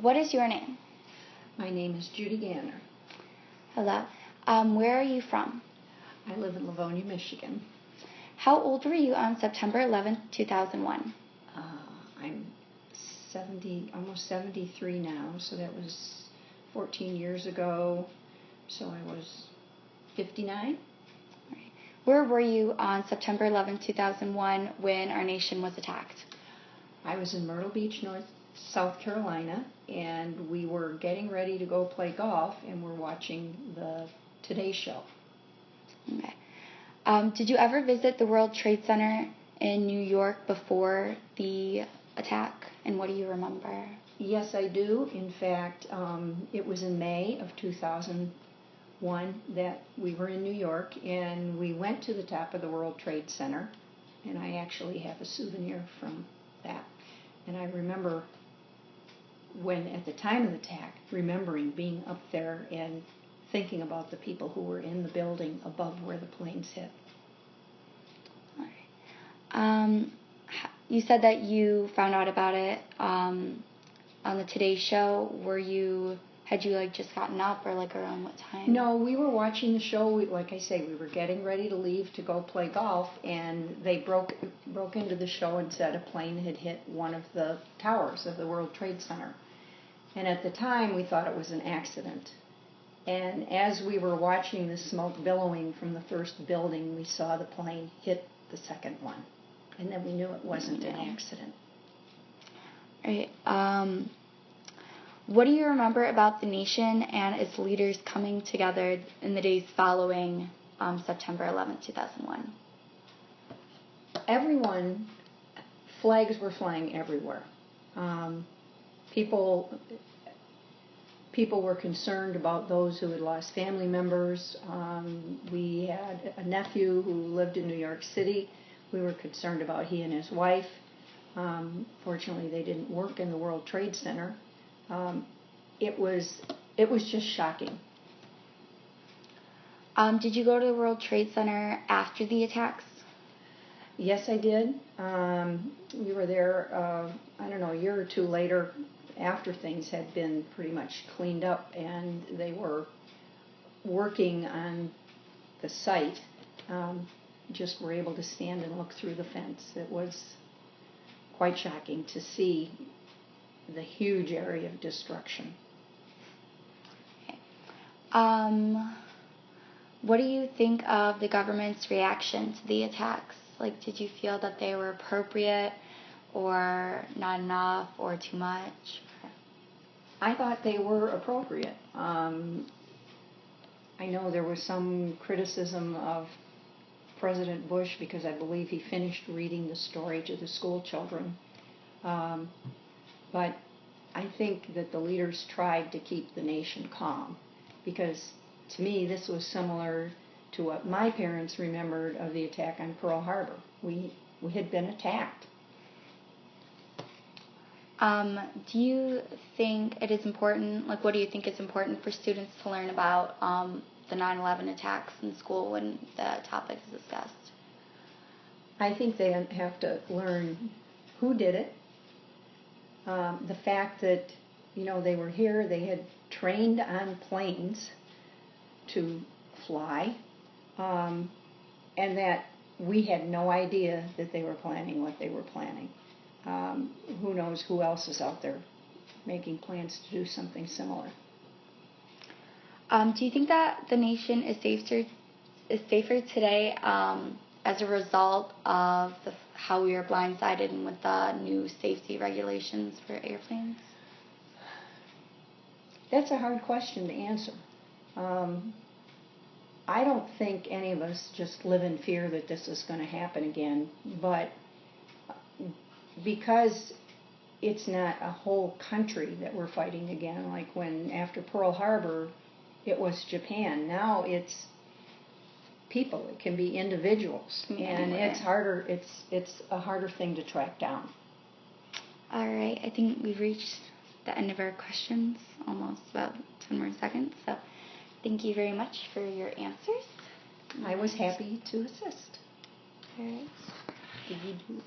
What is your name? My name is Suzy Gadd. Hello. Where are you from? I live in Livonia, Michigan. How old were you on September 11th, 2001? I'm 70, almost 73 now, so that was 14 years ago. So I was 59. Right. Where were you on September 11th, 2001 when our nation was attacked? I was in Myrtle Beach, South Carolina, and we were getting ready to go play golf, and we're watching the Today Show. Okay. Did you ever visit the World Trade Center in New York before the attack, and what do you remember? Yes, I do. In fact, it was in May of 2001 that we were in New York, and we went to the top of the World Trade Center, and I actually have a souvenir from that. And I remember when, at the time of the attack, remembering being up there and thinking about the people who were in the building above where the planes hit. All right. You said that you found out about it on the Today Show. Had you just gotten up, or around what time? No, we were watching the show. Like I say, we were getting ready to leave to go play golf, and they broke into the show and said a plane had hit one of the towers of the World Trade Center. And at the time, we thought it was an accident. And as we were watching the smoke billowing from the first building, we saw the plane hit the second one. And then we knew it wasn't an accident. All right. What do you remember about the nation and its leaders coming together in the days following September 11th, 2001? Flags were flying everywhere. People were concerned about those who had lost family members. We had a nephew who lived in New York City. We were concerned about he and his wife. Fortunately, they didn't work in the World Trade Center. It was just shocking. Did you go to the World Trade Center after the attacks? Yes, I did. We were there, a year or two later, after things had been pretty much cleaned up, and they were working on the site. Just were able to stand and look through the fence. It was quite shocking to see the huge area of destruction. Okay. What do you think of the government's reaction to the attacks? Did you feel that they were appropriate, or not enough, or too much? I thought they were appropriate. I know there was some criticism of President Bush because I believe he finished reading the story to the school children. But I think that the leaders tried to keep the nation calm, because to me this was similar to what my parents remembered of the attack on Pearl Harbor. We had been attacked. Do you think it is important, what do you think is important for students to learn about the 9/11 attacks in school when the topic is discussed? I think they have to learn who did it, the fact that, they were here, they had trained on planes to fly, and that we had no idea that they were planning what they were planning. Who knows who else is out there making plans to do something similar. Do you think that the nation is safer today as a result of how we are blindsided with the new safety regulations for airplanes? That's a hard question to answer. I don't think any of us just live in fear that this is going to happen again, but because it's not a whole country that we're fighting again, like when after Pearl Harbor it was Japan. Now it's people. It can be individuals, and it's harder. It's a harder thing to track down. All right, I think we've reached the end of our questions, almost about 10 more seconds. So thank you very much for your answers. I was happy to assist. All right. Did you do